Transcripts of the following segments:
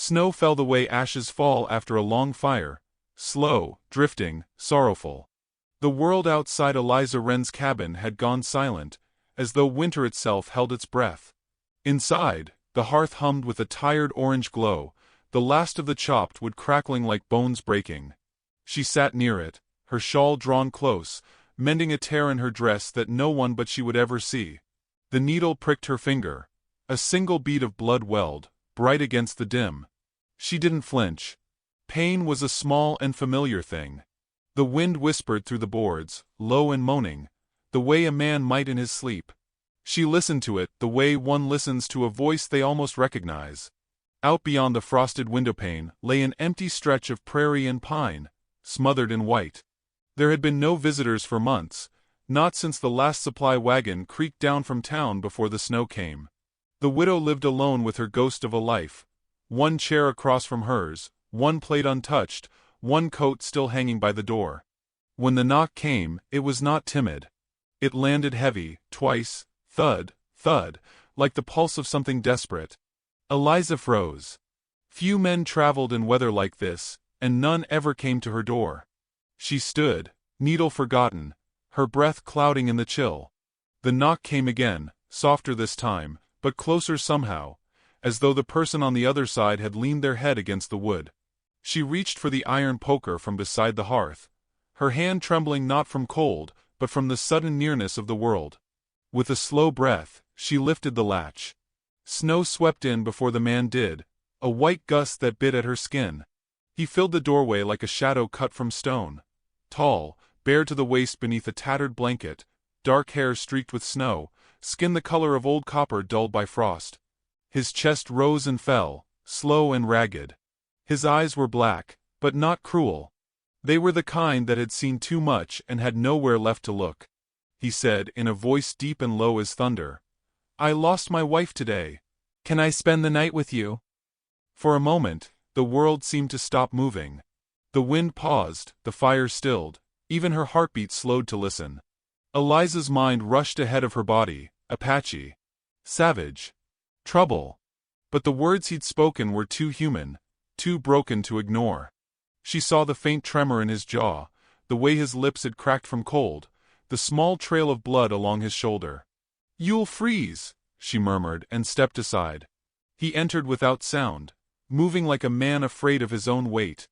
Snow fell the way ashes fall after a long fire, slow, drifting, sorrowful. The world outside Eliza Wren's cabin had gone silent, as though winter itself held its breath. Inside, the hearth hummed with a tired orange glow, the last of the chopped wood crackling like bones breaking. She sat near it, her shawl drawn close, mending a tear in her dress that no one but she would ever see. The needle pricked her finger. A single bead of blood welled, bright against the dim. She didn't flinch. Pain was a small and familiar thing. The wind whispered through the boards, low and moaning, the way a man might in his sleep. She listened to it the way one listens to a voice they almost recognize. Out beyond the frosted windowpane lay an empty stretch of prairie and pine, smothered in white. There had been no visitors for months, not since the last supply wagon creaked down from town before the snow came. The widow lived alone with her ghost of a life, one chair across from hers, one plate untouched, one coat still hanging by the door. When the knock came, it was not timid. It landed heavy, twice, thud, thud, like the pulse of something desperate. Eliza froze. Few men traveled in weather like this, and none ever came to her door. She stood, needle forgotten, her breath clouding in the chill. The knock came again, softer this time, but closer somehow, as though the person on the other side had leaned their head against the wood. She reached for the iron poker from beside the hearth, her hand trembling not from cold, but from the sudden nearness of the world. With a slow breath, she lifted the latch. Snow swept in before the man did, a white gust that bit at her skin. He filled the doorway like a shadow cut from stone. Tall, bare to the waist beneath a tattered blanket, dark hair streaked with snow, skin the color of old copper dulled by frost. His chest rose and fell, slow and ragged. His eyes were black, but not cruel. They were the kind that had seen too much and had nowhere left to look. He said, in a voice deep and low as thunder, "I lost my wife today. Can I spend the night with you?" For a moment, the world seemed to stop moving. The wind paused, the fire stilled, even her heartbeat slowed to listen. Eliza's mind rushed ahead of her body, Apache. Savage. Trouble. But the words he'd spoken were too human, too broken to ignore. She saw the faint tremor in his jaw, the way his lips had cracked from cold, the small trail of blood along his shoulder. "You'll freeze," she murmured and stepped aside. He entered without sound, moving like a man afraid of his own weight.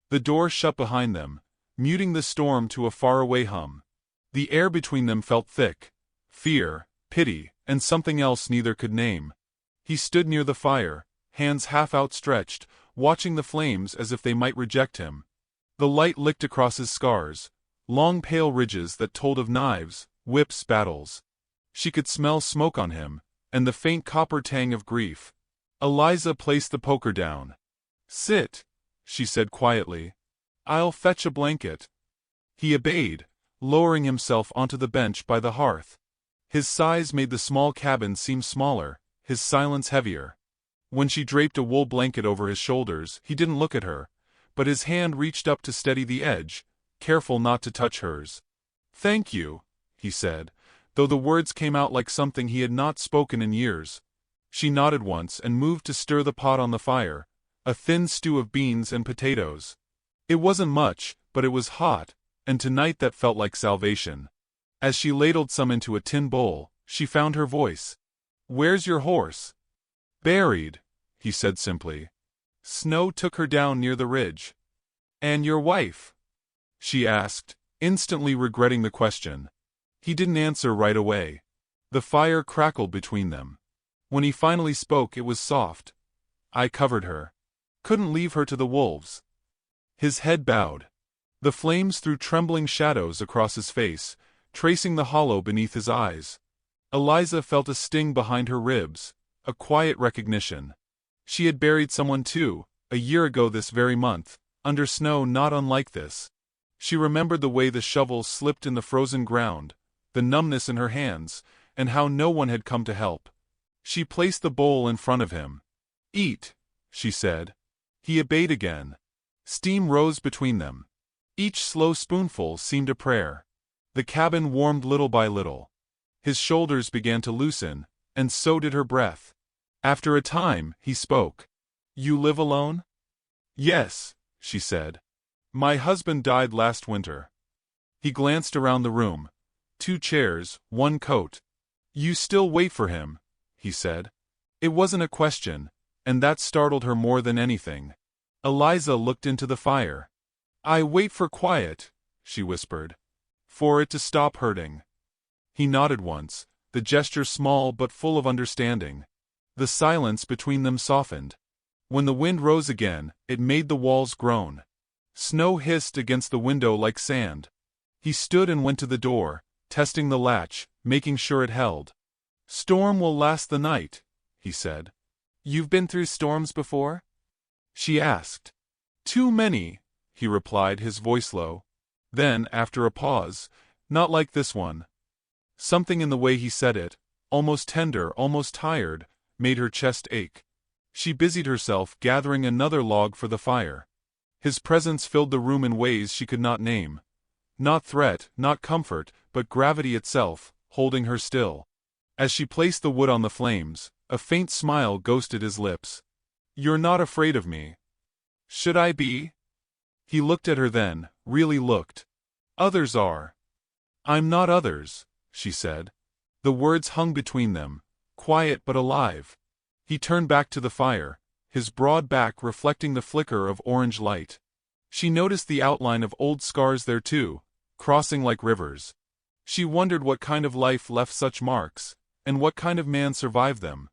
The door shut behind them, muting the storm to a faraway hum. The air between them felt thick, fear, pity, and something else neither could name. He stood near the fire, hands half outstretched, watching the flames as if they might reject him. The light licked across his scars, long pale ridges that told of knives, whips, battles. She could smell smoke on him, and the faint copper tang of grief. Eliza placed the poker down. "Sit," she said quietly. "I'll fetch a blanket." He obeyed, lowering himself onto the bench by the hearth. His size made the small cabin seem smaller, his silence heavier. When she draped a wool blanket over his shoulders, he didn't look at her, but his hand reached up to steady the edge, careful not to touch hers. "Thank you," he said, though the words came out like something he had not spoken in years. She nodded once and moved to stir the pot on the fire, a thin stew of beans and potatoes. It wasn't much, but it was hot, and tonight that felt like salvation. As she ladled some into a tin bowl, she found her voice. "Where's your horse?" "Buried," he said simply. "Snow took her down near the ridge." "And your wife?" she asked, instantly regretting the question. He didn't answer right away. The fire crackled between them. When he finally spoke, it was soft. "I covered her. Couldn't leave her to the wolves." His head bowed. The flames threw trembling shadows across his face, tracing the hollow beneath his eyes. Eliza felt a sting behind her ribs, a quiet recognition. She had buried someone too, a year ago this very month, under snow not unlike this. She remembered the way the shovel slipped in the frozen ground, the numbness in her hands, and how no one had come to help. She placed the bowl in front of him. "Eat," she said. He obeyed again. Steam rose between them. Each slow spoonful seemed a prayer. The cabin warmed little by little. His shoulders began to loosen, and so did her breath. After a time, he spoke. You live alone? Yes, she said. My husband died last winter. He glanced around the room. 2 chairs, 1 coat. You still wait for him, he said. It wasn't a question, and that startled her more than anything. Eliza looked into the fire. I wait for quiet, she whispered. For it to stop hurting. He nodded once, the gesture small but full of understanding. The silence between them softened. When the wind rose again, it made the walls groan. Snow hissed against the window like sand. He stood and went to the door, testing the latch, making sure it held. Storm will last the night, he said. You've been through storms before? She asked. Too many, he replied, his voice low. Then, after a pause, not like this one. Something in the way he said it, almost tender, almost tired, made her chest ache. She busied herself gathering another log for the fire. His presence filled the room in ways she could not name. Not threat, not comfort, but gravity itself, holding her still. As she placed the wood on the flames, a faint smile ghosted his lips. You're not afraid of me. Should I be? He looked at her then, really looked. Others are. I'm not others, she said. The words hung between them, quiet but alive. He turned back to the fire, his broad back reflecting the flicker of orange light. She noticed the outline of old scars there too, crossing like rivers. She wondered what kind of life left such marks, and what kind of man survived them.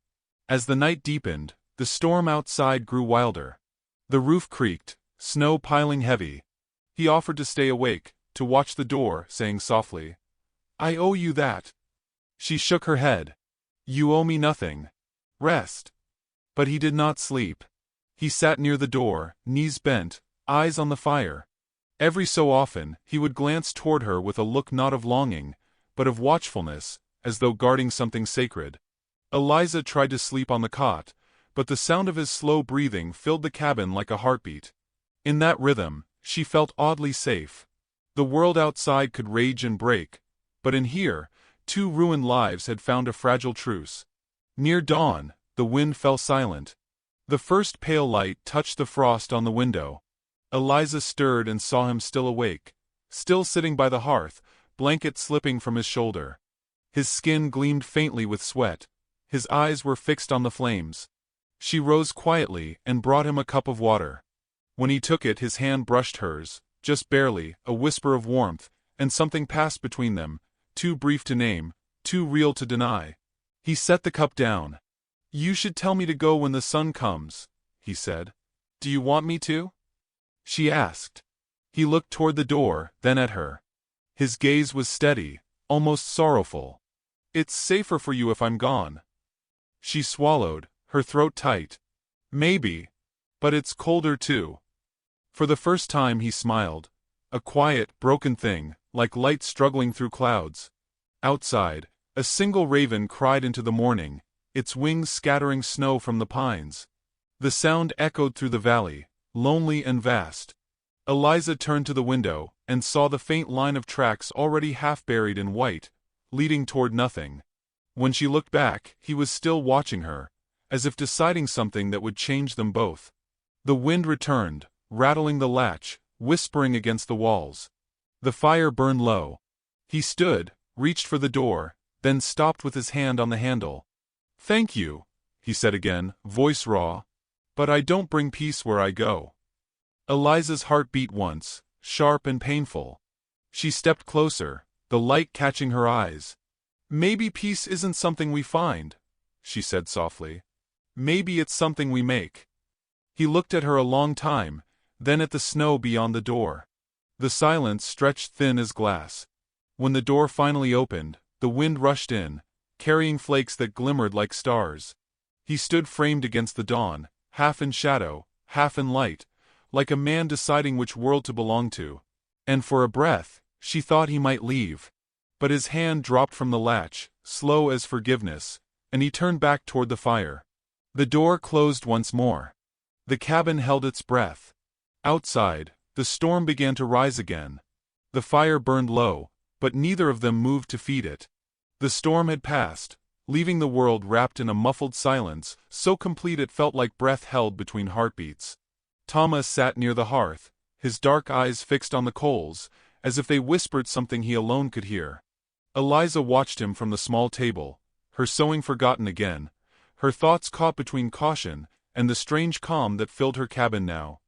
As the night deepened, the storm outside grew wilder. The roof creaked, snow piling heavy. He offered to stay awake, to watch the door, saying softly, I owe you that. She shook her head. You owe me nothing. Rest. But he did not sleep. He sat near the door, knees bent, eyes on the fire. Every so often, he would glance toward her with a look not of longing, but of watchfulness, as though guarding something sacred. Eliza tried to sleep on the cot, but the sound of his slow breathing filled the cabin like a heartbeat. In that rhythm, she felt oddly safe. The world outside could rage and break, but in here, 2 ruined lives had found a fragile truce. Near dawn, the wind fell silent. The first pale light touched the frost on the window. Eliza stirred and saw him still awake, still sitting by the hearth, blanket slipping from his shoulder. His skin gleamed faintly with sweat. His eyes were fixed on the flames. She rose quietly and brought him a cup of water. When he took it, his hand brushed hers, just barely, a whisper of warmth, and something passed between them, too brief to name, too real to deny. He set the cup down. You should tell me to go when the sun comes, he said. Do you want me to? She asked. He looked toward the door, then at her. His gaze was steady, almost sorrowful. It's safer for you if I'm gone. She swallowed, her throat tight. Maybe. But it's colder too. For the first time he smiled. A quiet, broken thing, like light struggling through clouds. Outside, a single raven cried into the morning, its wings scattering snow from the pines. The sound echoed through the valley, lonely and vast. Eliza turned to the window, and saw the faint line of tracks already half buried in white, leading toward nothing. When she looked back, he was still watching her, as if deciding something that would change them both. The wind returned, rattling the latch, whispering against the walls. The fire burned low. He stood, reached for the door, then stopped with his hand on the handle. Thank you, he said again, voice raw. But I don't bring peace where I go. Eliza's heart beat once, sharp and painful. She stepped closer, the light catching her eyes. Maybe peace isn't something we find, she said softly. Maybe it's something we make. He looked at her a long time, then at the snow beyond the door. The silence stretched thin as glass. When the door finally opened, the wind rushed in, carrying flakes that glimmered like stars. He stood framed against the dawn, half in shadow, half in light, like a man deciding which world to belong to. And for a breath, she thought he might leave. But his hand dropped from the latch, slow as forgiveness, and he turned back toward the fire. The door closed once more. The cabin held its breath. Outside, the storm began to rise again. The fire burned low, but neither of them moved to feed it. The storm had passed, leaving the world wrapped in a muffled silence, so complete it felt like breath held between heartbeats. Thomas sat near the hearth, his dark eyes fixed on the coals, as if they whispered something he alone could hear. Eliza watched him from the small table, her sewing forgotten again, her thoughts caught between caution and the strange calm that filled her cabin now.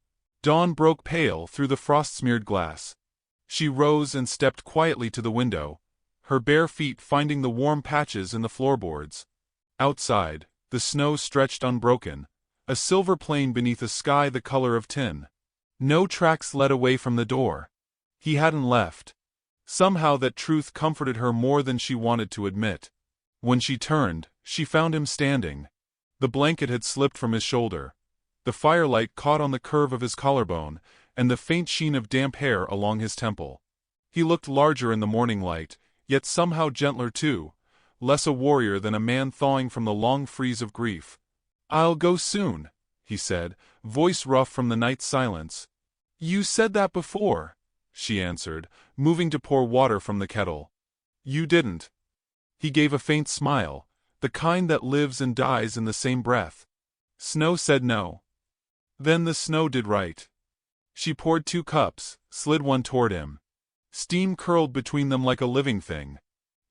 Dawn broke pale through the frost-smeared glass. She rose and stepped quietly to the window, her bare feet finding the warm patches in the floorboards. Outside, the snow stretched unbroken, a silver plain beneath a sky the color of tin. No tracks led away from the door. He hadn't left. Somehow that truth comforted her more than she wanted to admit. When she turned, she found him standing. The blanket had slipped from his shoulder. The firelight caught on the curve of his collarbone, and the faint sheen of damp hair along his temple. He looked larger in the morning light, yet somehow gentler too, less a warrior than a man thawing from the long freeze of grief. "I'll go soon," he said, voice rough from the night's silence. "You said that before," she answered, moving to pour water from the kettle. "You didn't." He gave a faint smile, the kind that lives and dies in the same breath. Snow said no. Then the snow did right. She poured 2 cups, slid one toward him. Steam curled between them like a living thing.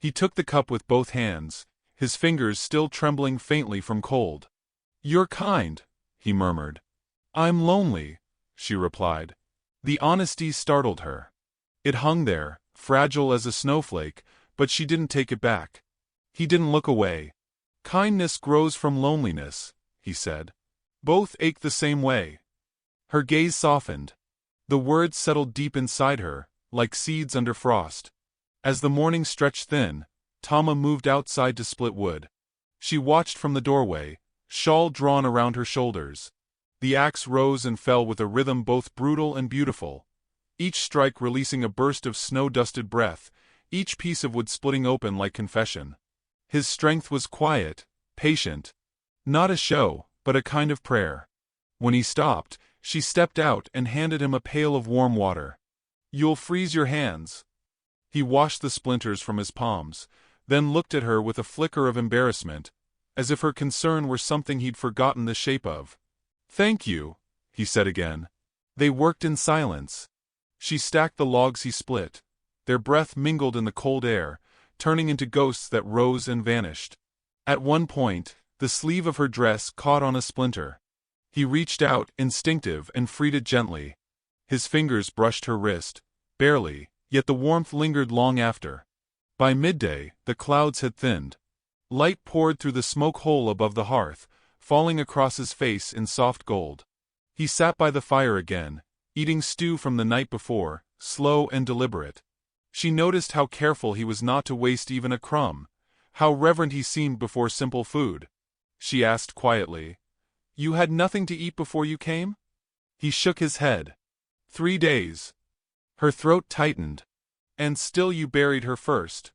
He took the cup with both hands, his fingers still trembling faintly from cold. "You're kind," he murmured. "I'm lonely," she replied. The honesty startled her. It hung there, fragile as a snowflake, but she didn't take it back. He didn't look away. "Kindness grows from loneliness," he said. "Both ache the same way." Her gaze softened. The words settled deep inside her, like seeds under frost. As the morning stretched thin, Tama moved outside to split wood. She watched from the doorway, shawl drawn around her shoulders. The axe rose and fell with a rhythm both brutal and beautiful, each strike releasing a burst of snow-dusted breath, each piece of wood splitting open like confession. His strength was quiet, patient. Not a show, but a kind of prayer. When he stopped, she stepped out and handed him a pail of warm water. "You'll freeze your hands." He washed the splinters from his palms, then looked at her with a flicker of embarrassment, as if her concern were something he'd forgotten the shape of. "Thank you," he said again. They worked in silence. She stacked the logs he split. Their breath mingled in the cold air, turning into ghosts that rose and vanished. At one point, the sleeve of her dress caught on a splinter. He reached out, instinctive, and freed it gently. His fingers brushed her wrist, barely, yet the warmth lingered long after. By midday, the clouds had thinned. Light poured through the smoke hole above the hearth, falling across his face in soft gold. He sat by the fire again, eating stew from the night before, slow and deliberate. She noticed how careful he was not to waste even a crumb, how reverent he seemed before simple food. She asked quietly, "You had nothing to eat before you came?" He shook his head. 3 days. Her throat tightened. "And still you buried her first."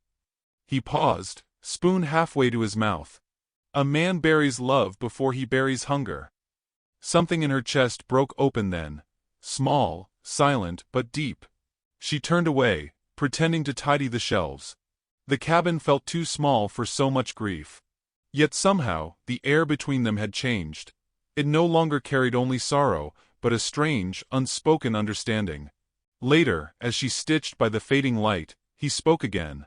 He paused, spoon halfway to his mouth. "A man buries love before he buries hunger." Something in her chest broke open then, small, silent, but deep. She turned away, pretending to tidy the shelves. The cabin felt too small for so much grief. Yet somehow, the air between them had changed. It no longer carried only sorrow, but a strange, unspoken understanding. Later, as she stitched by the fading light, he spoke again.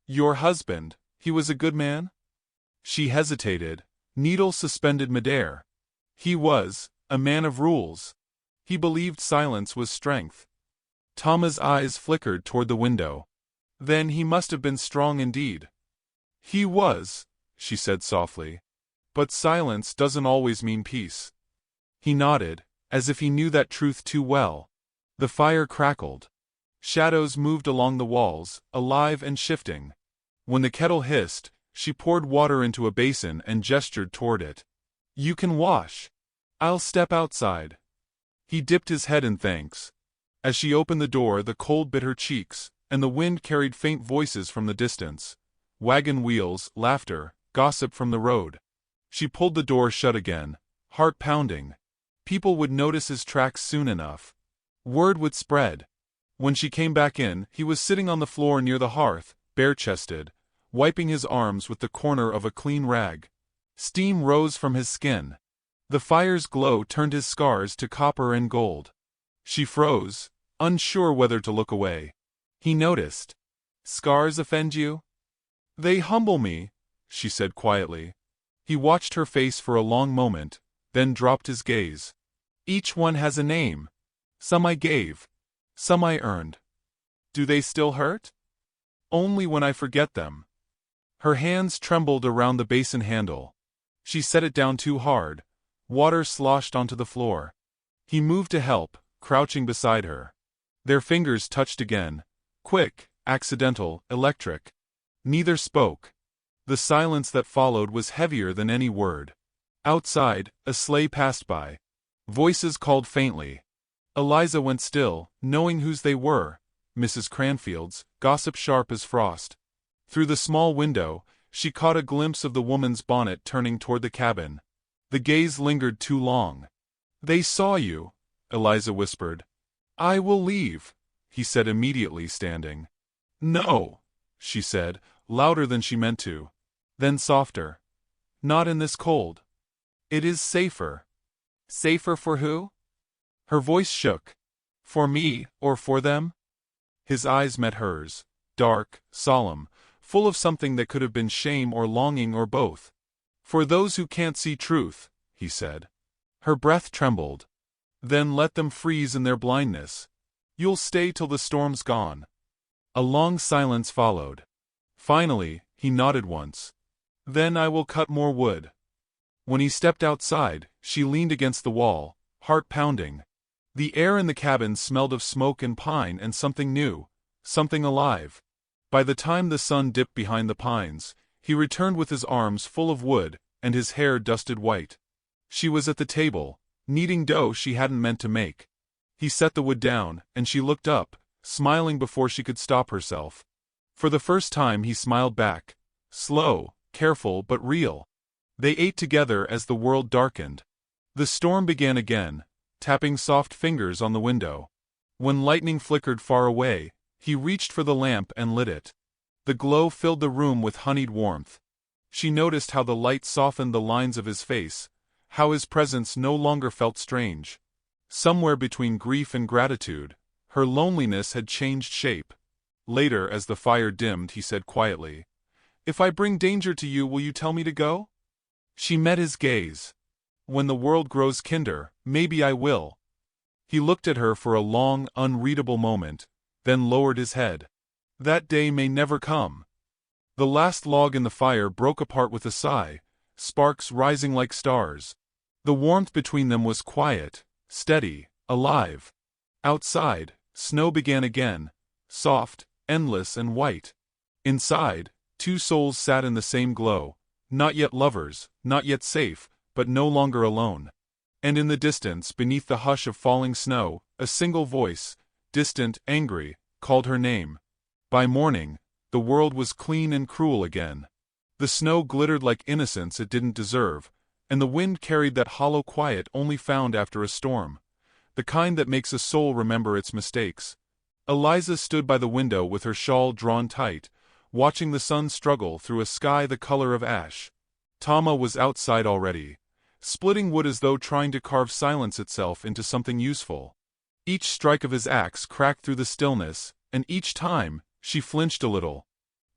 "Your husband, he was a good man?" She hesitated, needle suspended midair. "He was, a man of rules. He believed silence was strength." Tama's eyes flickered toward the window. "Then he must have been strong indeed." "He was," she said softly. "But silence doesn't always mean peace." He nodded, as if he knew that truth too well. The fire crackled. Shadows moved along the walls, alive and shifting. When the kettle hissed, she poured water into a basin and gestured toward it. "You can wash. I'll step outside." He dipped his head in thanks. As she opened the door, the cold bit her cheeks, and the wind carried faint voices from the distance. Wagon wheels, laughter, gossip from the road. She pulled the door shut again, heart pounding. People would notice his tracks soon enough. Word would spread. When she came back in, he was sitting on the floor near the hearth, bare-chested, wiping his arms with the corner of a clean rag. Steam rose from his skin. The fire's glow turned his scars to copper and gold. She froze, unsure whether to look away. He noticed. "Scars offend you?" "They humble me," she said quietly. He watched her face for a long moment, then dropped his gaze. "Each one has a name. Some I gave. Some I earned. Do they still hurt?" "Only when I forget them." Her hands trembled around the basin handle. She set it down too hard. Water sloshed onto the floor. He moved to help, crouching beside her. Their fingers touched again. Quick, accidental, electric. Neither spoke. The silence that followed was heavier than any word. Outside, a sleigh passed by. Voices called faintly. Eliza went still, knowing whose they were. Mrs. Cranfield's, gossip sharp as frost. Through the small window, she caught a glimpse of the woman's bonnet turning toward the cabin. The gaze lingered too long. "They saw you," Eliza whispered. "I will leave," he said immediately, standing. "No," she said, louder than she meant to. Then softer. "Not in this cold. It is safer." "Safer for who?" Her voice shook. "For me, or for them?" His eyes met hers, dark, solemn, full of something that could have been shame or longing or both. "For those who can't see truth," he said. Her breath trembled. "Then let them freeze in their blindness. You'll stay till the storm's gone." A long silence followed. Finally, he nodded once. "Then I will cut more wood." When he stepped outside, she leaned against the wall, heart pounding. The air in the cabin smelled of smoke and pine and something new, something alive. By the time the sun dipped behind the pines, he returned with his arms full of wood, and his hair dusted white. She was at the table, kneading dough she hadn't meant to make. He set the wood down, and she looked up, smiling before she could stop herself. For the first time he smiled back. Slow, careful but real. They ate together as the world darkened. The storm began again, tapping soft fingers on the window. When lightning flickered far away, he reached for the lamp and lit it. The glow filled the room with honeyed warmth. She noticed how the light softened the lines of his face, how his presence no longer felt strange. Somewhere between grief and gratitude, her loneliness had changed shape. Later, as the fire dimmed, he said quietly, "If I bring danger to you, will you tell me to go?" She met his gaze. "When the world grows kinder, maybe I will." He looked at her for a long, unreadable moment, then lowered his head. "That day may never come." The last log in the fire broke apart with a sigh, sparks rising like stars. The warmth between them was quiet, steady, alive. Outside, snow began again, soft, endless and white. Inside, two souls sat in the same glow, not yet lovers, not yet safe, but no longer alone. And in the distance, beneath the hush of falling snow, a single voice, distant, angry, called her name. By morning, the world was clean and cruel again. The snow glittered like innocence it didn't deserve, and the wind carried that hollow quiet only found after a storm, the kind that makes a soul remember its mistakes. Eliza stood by the window with her shawl drawn tight, watching the sun struggle through a sky the color of ash. Tama was outside already, splitting wood as though trying to carve silence itself into something useful. Each strike of his axe cracked through the stillness, and each time, she flinched a little.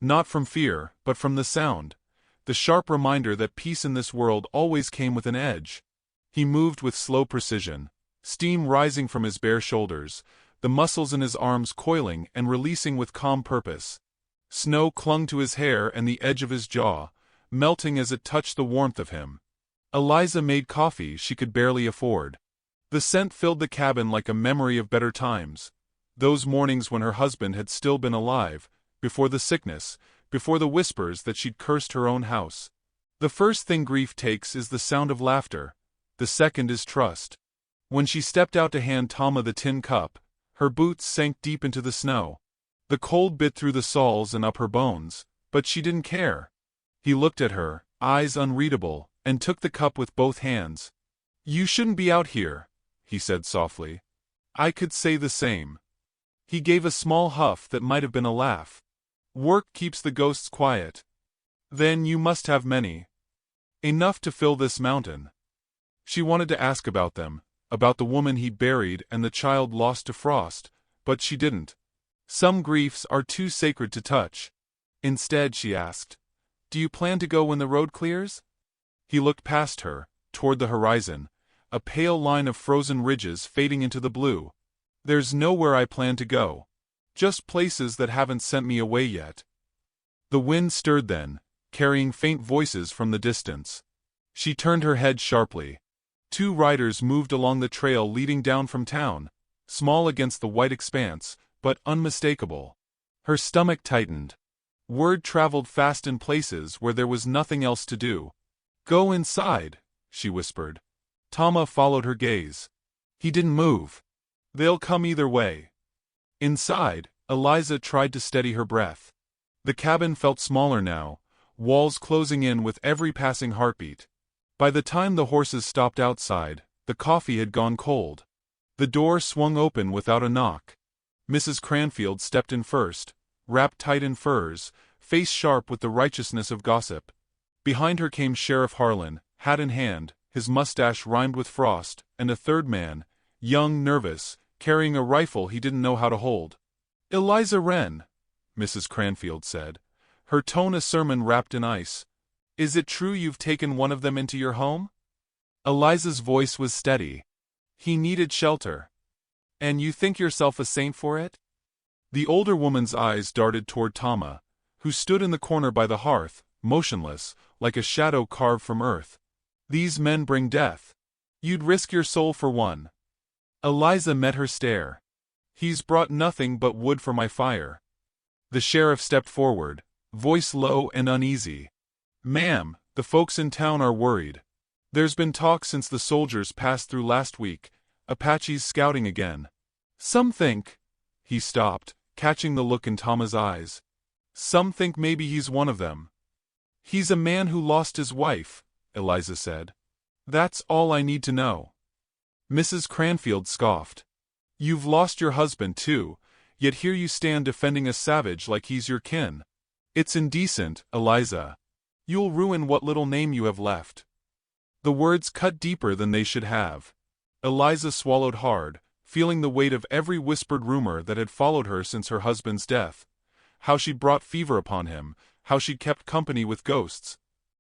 Not from fear, but from the sound, the sharp reminder that peace in this world always came with an edge. He moved with slow precision, steam rising from his bare shoulders, the muscles in his arms coiling and releasing with calm purpose. Snow clung to his hair and the edge of his jaw, melting as it touched the warmth of him. Eliza made coffee she could barely afford. The scent filled the cabin like a memory of better times, those mornings when her husband had still been alive, before the sickness, before the whispers that she'd cursed her own house. The first thing grief takes is the sound of laughter, the second is trust. When she stepped out to hand Tama the tin cup, her boots sank deep into the snow. The cold bit through the soles and up her bones, but she didn't care. He looked at her, eyes unreadable, and took the cup with both hands. "You shouldn't be out here," he said softly. "I could say the same." He gave a small huff that might have been a laugh. "Work keeps the ghosts quiet." Then you must have many. Enough to fill this mountain. She wanted to ask about them, about the woman he buried and the child lost to frost, but she didn't. Some griefs are too sacred to touch. Instead, she asked, "Do you plan to go when the road clears?" He looked past her, toward the horizon, a pale line of frozen ridges fading into the blue. "There's nowhere I plan to go. Just places that haven't sent me away yet." The wind stirred then, carrying faint voices from the distance. She turned her head sharply. 2 riders moved along the trail leading down from town, small against the white expanse, but unmistakable. Her stomach tightened. Word traveled fast in places where there was nothing else to do. "Go inside," she whispered. Tama followed her gaze. He didn't move. "They'll come either way." Inside, Eliza tried to steady her breath. The cabin felt smaller now, walls closing in with every passing heartbeat. By the time the horses stopped outside, the coffee had gone cold. The door swung open without a knock. Mrs. Cranfield stepped in first, wrapped tight in furs, face sharp with the righteousness of gossip. Behind her came Sheriff Harlan, hat in hand, his mustache rimed with frost, and a third man, young, nervous, carrying a rifle he didn't know how to hold. "Eliza Wren," Mrs. Cranfield said, her tone a sermon wrapped in ice. "Is it true you've taken one of them into your home?" Eliza's voice was steady. "He needed shelter. And you think yourself a saint for it?" The older woman's eyes darted toward Tama, who stood in the corner by the hearth, motionless, like a shadow carved from earth. "These men bring death. You'd risk your soul for one." Eliza met her stare. "He's brought nothing but wood for my fire." The sheriff stepped forward, voice low and uneasy. "Ma'am, the folks in town are worried. There's been talk since the soldiers passed through last week, Apaches scouting again. Some think—" He stopped, catching the look in Tama's eyes. "Some think maybe he's one of them." "He's a man who lost his wife," Eliza said. "That's all I need to know." Mrs. Cranfield scoffed. "You've lost your husband too, yet here you stand defending a savage like he's your kin. It's indecent, Eliza. You'll ruin what little name you have left." The words cut deeper than they should have. Eliza swallowed hard, feeling the weight of every whispered rumor that had followed her since her husband's death. How she'd brought fever upon him, how she'd kept company with ghosts.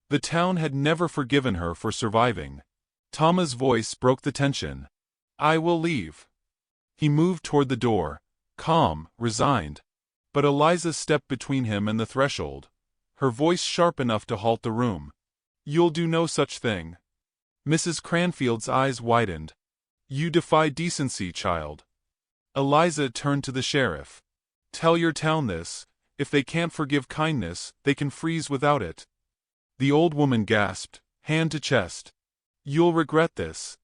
The town had never forgiven her for surviving. Tama's voice broke the tension. "I will leave." He moved toward the door, calm, resigned. But Eliza stepped between him and the threshold, her voice sharp enough to halt the room. "You'll do no such thing." Mrs. Cranfield's eyes widened. "You defy decency, child." Eliza turned to the sheriff. "Tell your town this. If they can't forgive kindness, they can freeze without it." The old woman gasped, hand to chest. "You'll regret this."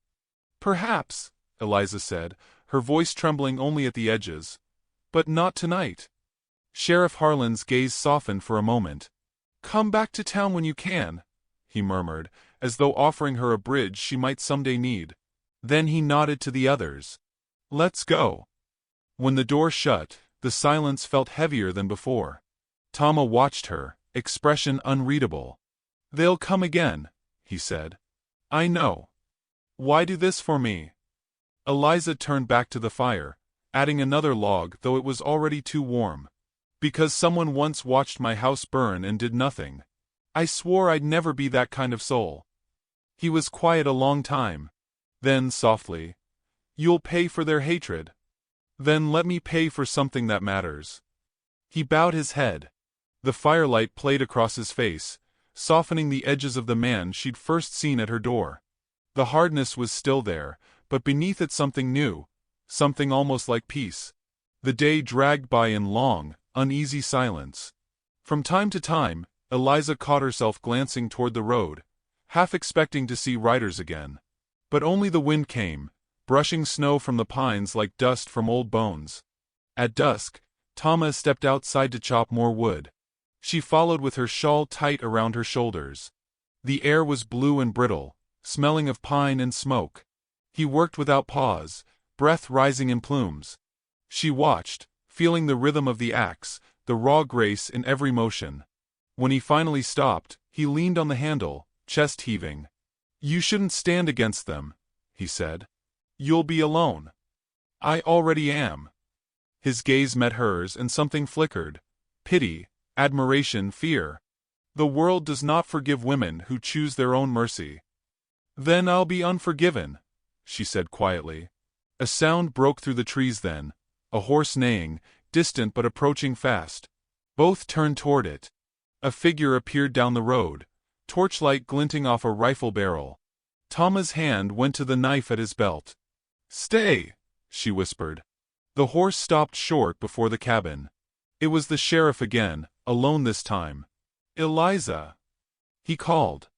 "Perhaps," Eliza said, her voice trembling only at the edges. "But not tonight." Sheriff Harlan's gaze softened for a moment. "Come back to town when you can," he murmured, as though offering her a bridge she might someday need. Then he nodded to the others. "Let's go." When the door shut, the silence felt heavier than before. Tama watched her, expression unreadable. "They'll come again," he said. "I know. Why do this for me?" Eliza turned back to the fire, adding another log though it was already too warm. "Because someone once watched my house burn and did nothing. I swore I'd never be that kind of soul." He was quiet a long time. Then, softly, "You'll pay for their hatred. Then let me pay for something that matters." He bowed his head. The firelight played across his face, softening the edges of the man she'd first seen at her door. The hardness was still there, but beneath it something new, something almost like peace. The day dragged by in long, uneasy silence. From time to time, Eliza caught herself glancing toward the road, half expecting to see riders again. But only the wind came, brushing snow from the pines like dust from old bones. At dusk, Tama stepped outside to chop more wood. She followed with her shawl tight around her shoulders. The air was blue and brittle, smelling of pine and smoke. He worked without pause, breath rising in plumes. She watched, feeling the rhythm of the axe, the raw grace in every motion. When he finally stopped, he leaned on the handle, chest heaving. "You shouldn't stand against them," he said. "You'll be alone." "I already am." His gaze met hers and something flickered. Pity, admiration, fear. The world does not forgive women who choose their own mercy. "Then I'll be unforgiven," she said quietly. A sound broke through the trees then, a horse neighing, distant but approaching fast. Both turned toward it. A figure appeared down the road, torchlight glinting off a rifle barrel. Tama's hand went to the knife at his belt. "Stay," she whispered. The horse stopped short before the cabin. It was the sheriff again, alone this time. "Eliza," he called.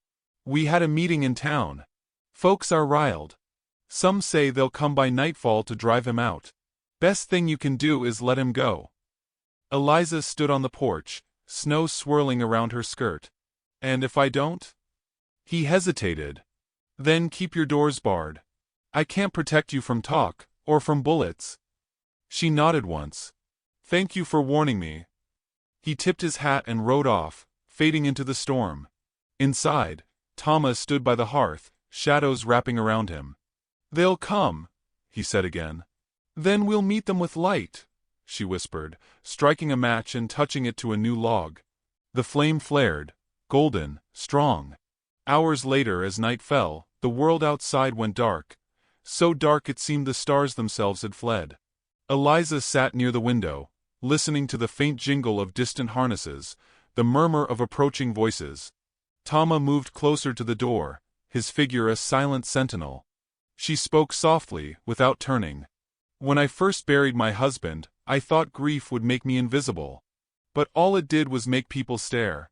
"We had a meeting in town. Folks are riled. Some say they'll come by nightfall to drive him out. Best thing you can do is let him go." Eliza stood on the porch, snow swirling around her skirt. "And if I don't?" He hesitated. "Then keep your doors barred. I can't protect you from talk, or from bullets." She nodded once. "Thank you for warning me." He tipped his hat and rode off, fading into the storm. Inside, Tama stood by the hearth, shadows wrapping around him. "They'll come," he said again. "Then we'll meet them with light," she whispered, striking a match and touching it to a new log. The flame flared, golden, strong. Hours later, as night fell, the world outside went dark. So dark it seemed the stars themselves had fled. Eliza sat near the window, listening to the faint jingle of distant harnesses, the murmur of approaching voices. Tama moved closer to the door, his figure a silent sentinel. She spoke softly, without turning. "When I first buried my husband, I thought grief would make me invisible. But all it did was make people stare."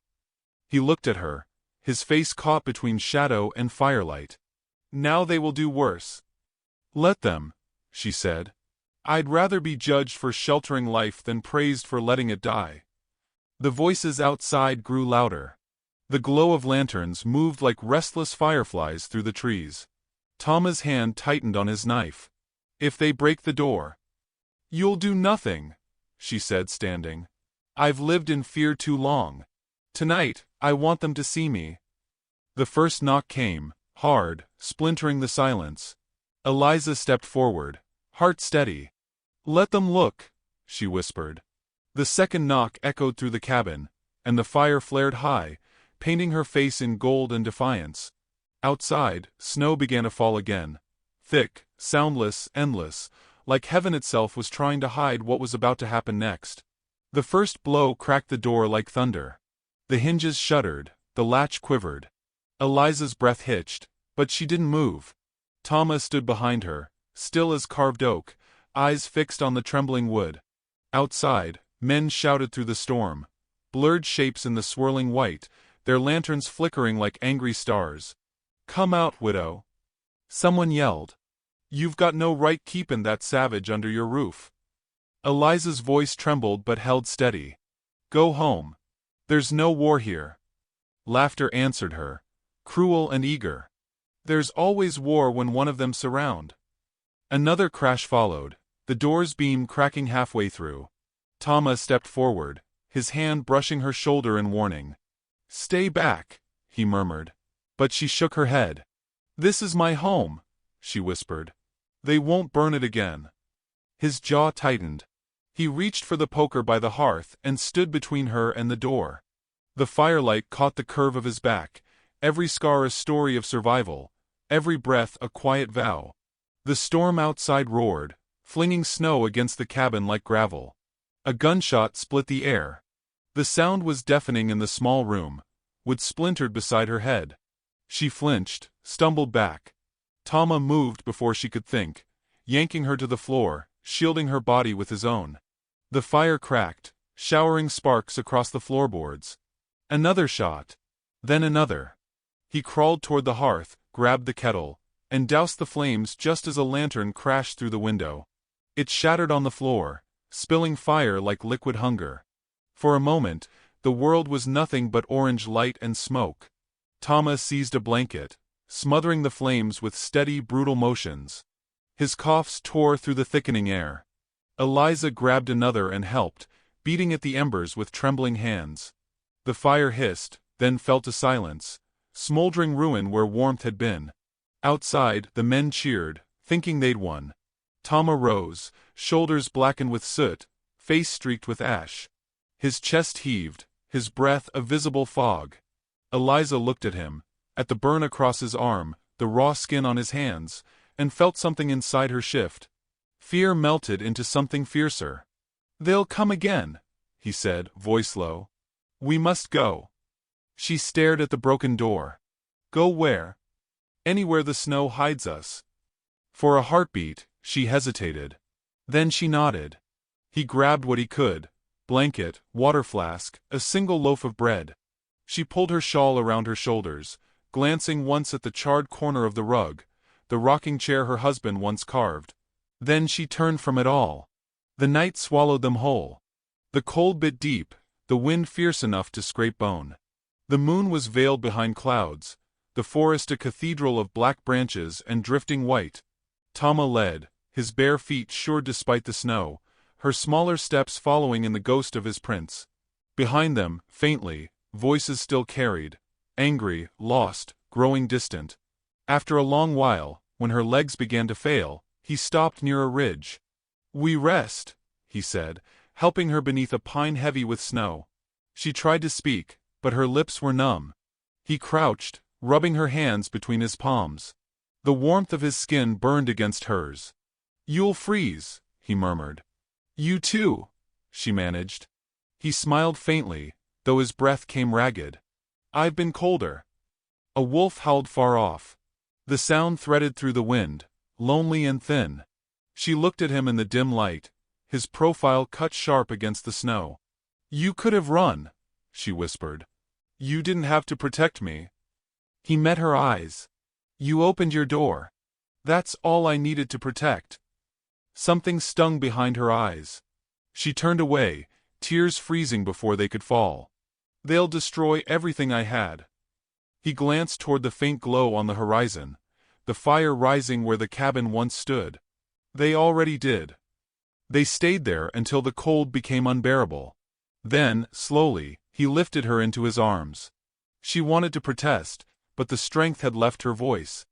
He looked at her, his face caught between shadow and firelight. "Now they will do worse." "Let them," she said. "I'd rather be judged for sheltering life than praised for letting it die." The voices outside grew louder. The glow of lanterns moved like restless fireflies through the trees. Tama's hand tightened on his knife. "If they break the door." "You'll do nothing," she said, standing. "I've lived in fear too long. Tonight, I want them to see me." The first knock came, hard, splintering the silence. Eliza stepped forward, heart steady. "Let them look," she whispered. The second knock echoed through the cabin, and the fire flared high, painting her face in gold and defiance. Outside, snow began to fall again. Thick, soundless, endless, like heaven itself was trying to hide what was about to happen next. The first blow cracked the door like thunder. The hinges shuddered, the latch quivered. Eliza's breath hitched, but she didn't move. Tama stood behind her, still as carved oak, eyes fixed on the trembling wood. Outside, men shouted through the storm, blurred shapes in the swirling white, their lanterns flickering like angry stars. "Come out, widow," someone yelled. "You've got no right keepin' that savage under your roof." Eliza's voice trembled but held steady. "Go home. There's no war here." Laughter answered her, cruel and eager. "There's always war when one of them surround." Another crash followed, the door's beam cracking halfway through. Tama stepped forward, his hand brushing her shoulder in warning. "Stay back," he murmured. But she shook her head. "This is my home," she whispered. "They won't burn it again." His jaw tightened. He reached for the poker by the hearth and stood between her and the door. The firelight caught the curve of his back, every scar a story of survival, every breath a quiet vow. The storm outside roared, flinging snow against the cabin like gravel. A gunshot split the air. The sound was deafening in the small room, wood splintered beside her head. She flinched, stumbled back. Tama moved before she could think, yanking her to the floor, shielding her body with his own. The fire cracked, showering sparks across the floorboards. Another shot. Then another. He crawled toward the hearth, grabbed the kettle, and doused the flames just as a lantern crashed through the window. It shattered on the floor, spilling fire like liquid hunger. For a moment, the world was nothing but orange light and smoke. Tama seized a blanket, smothering the flames with steady, brutal motions. His coughs tore through the thickening air. Eliza grabbed another and helped, beating at the embers with trembling hands. The fire hissed, then fell to silence, smoldering ruin where warmth had been. Outside, the men cheered, thinking they'd won. Tama rose, shoulders blackened with soot, face streaked with ash. His chest heaved, his breath a visible fog. Eliza looked at him, at the burn across his arm, the raw skin on his hands, and felt something inside her shift. Fear melted into something fiercer. "They'll come again," he said, voice low. "We must go." She stared at the broken door. "Go where?" "Anywhere the snow hides us." For a heartbeat, she hesitated. Then she nodded. He grabbed what he could: blanket, water flask, a single loaf of bread. She pulled her shawl around her shoulders, glancing once at the charred corner of the rug, the rocking chair her husband once carved. Then she turned from it all. The night swallowed them whole. The cold bit deep, the wind fierce enough to scrape bone. The moon was veiled behind clouds, the forest a cathedral of black branches and drifting white. Tama led, his bare feet sure despite the snow, her smaller steps following in the ghost of his prince. Behind them, faintly, voices still carried, angry, lost, growing distant. After a long while, when her legs began to fail, he stopped near a ridge. "We rest," he said, helping her beneath a pine heavy with snow. She tried to speak, but her lips were numb. He crouched, rubbing her hands between his palms. The warmth of his skin burned against hers. "You'll freeze," he murmured. "You too," she managed. He smiled faintly, though his breath came ragged. "I've been colder." A wolf howled far off. The sound threaded through the wind, lonely and thin. She looked at him in the dim light, his profile cut sharp against the snow. "You could have run," she whispered. "You didn't have to protect me." He met her eyes. "You opened your door. That's all I needed to protect." Something stung behind her eyes. She turned away, tears freezing before they could fall. "They'll destroy everything I had." He glanced toward the faint glow on the horizon, the fire rising where the cabin once stood. "They already did." They stayed there until the cold became unbearable. Then, slowly, he lifted her into his arms. She wanted to protest, but the strength had left her voice.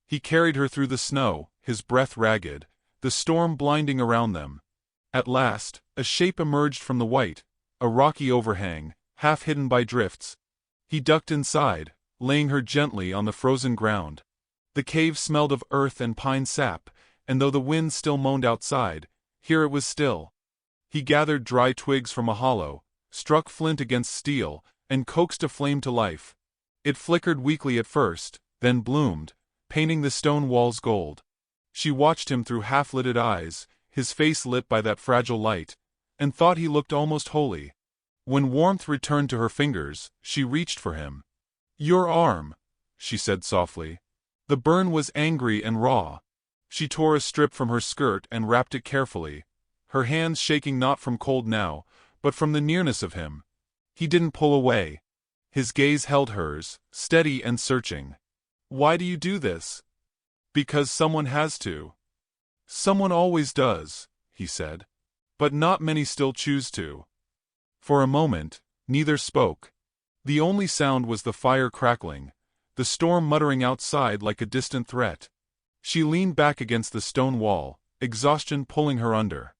He carried her through the snow, his breath ragged, the storm blinding around them. At last, a shape emerged from the white, a rocky overhang, half hidden by drifts. He ducked inside, laying her gently on the frozen ground. The cave smelled of earth and pine sap, and though the wind still moaned outside, here it was still. He gathered dry twigs from a hollow, struck flint against steel, and coaxed a flame to life. It flickered weakly at first, then bloomed, painting the stone walls gold. She watched him through half-lidded eyes, his face lit by that fragile light, and thought he looked almost holy. When warmth returned to her fingers, she reached for him. "Your arm," she said softly. The burn was angry and raw. She tore a strip from her skirt and wrapped it carefully, her hands shaking not from cold now, but from the nearness of him. He didn't pull away. His gaze held hers, steady and searching. "Why do you do this?" "Because someone has to." "Someone always does," he said. "But not many still choose to." For a moment, neither spoke. The only sound was the fire crackling, the storm muttering outside like a distant threat. She leaned back against the stone wall, exhaustion pulling her under.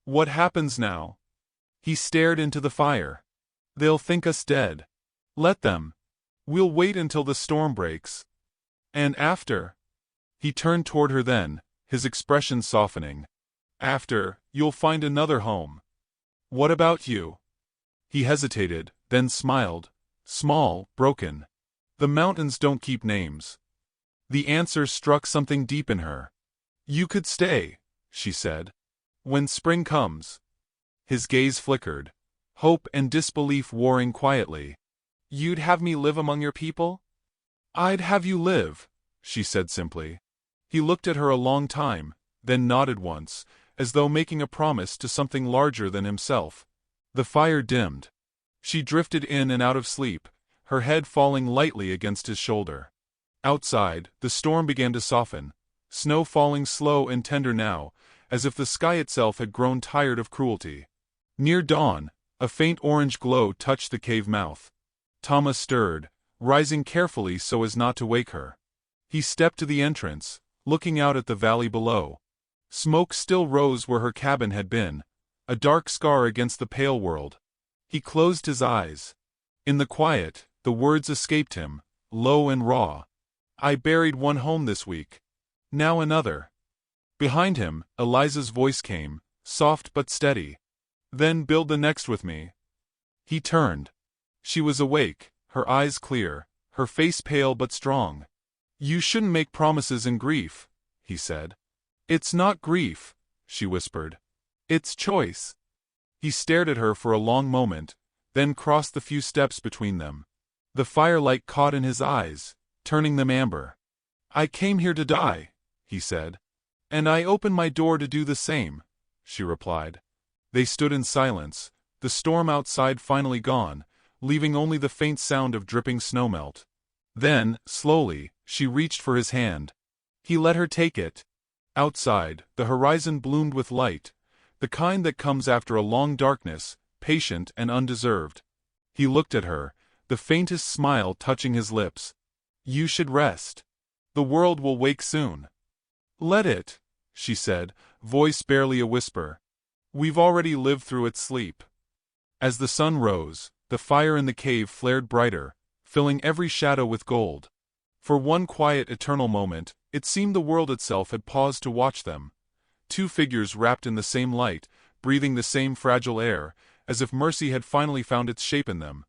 "What happens now?" He stared into the fire. "They'll think us dead." "Let them. We'll wait until the storm breaks." "And after?" He turned toward her then, his expression softening. "After, you'll find another home." "What about you?" He hesitated, then smiled, small, broken. "The mountains don't keep names." The answer struck something deep in her. "You could stay," she said. "When spring comes." His gaze flickered, hope and disbelief warring quietly. "You'd have me live among your people?" "I'd have you live," she said simply. He looked at her a long time, then nodded once, as though making a promise to something larger than himself. The fire dimmed. She drifted in and out of sleep, her head falling lightly against his shoulder. Outside, the storm began to soften, snow falling slow and tender now, as if the sky itself had grown tired of cruelty. Near dawn, a faint orange glow touched the cave mouth. Thomas stirred, rising carefully so as not to wake her. He stepped to the entrance, looking out at the valley below. Smoke still rose where her cabin had been, a dark scar against the pale world. He closed his eyes. In the quiet, the words escaped him, low and raw. "I buried one home this week. Now another." Behind him, Eliza's voice came, soft but steady. "Then build the next with me." He turned. She was awake, her eyes clear, her face pale but strong. "You shouldn't make promises in grief," he said. "It's not grief," she whispered. "It's choice." He stared at her for a long moment, then crossed the few steps between them. The firelight caught in his eyes, turning them amber. "I came here to die," he said. "And I open my door to do the same," she replied. They stood in silence, the storm outside finally gone, leaving only the faint sound of dripping snowmelt. Then, slowly, she reached for his hand. He let her take it. Outside, the horizon bloomed with light, the kind that comes after a long darkness, patient and undeserved. He looked at her, the faintest smile touching his lips. "You should rest. The world will wake soon." "Let it," she said, voice barely a whisper. "We've already lived through its sleep." As the sun rose, the fire in the cave flared brighter, filling every shadow with gold. For one quiet eternal moment, it seemed the world itself had paused to watch them. Two figures wrapped in the same light, breathing the same fragile air, as if mercy had finally found its shape in them.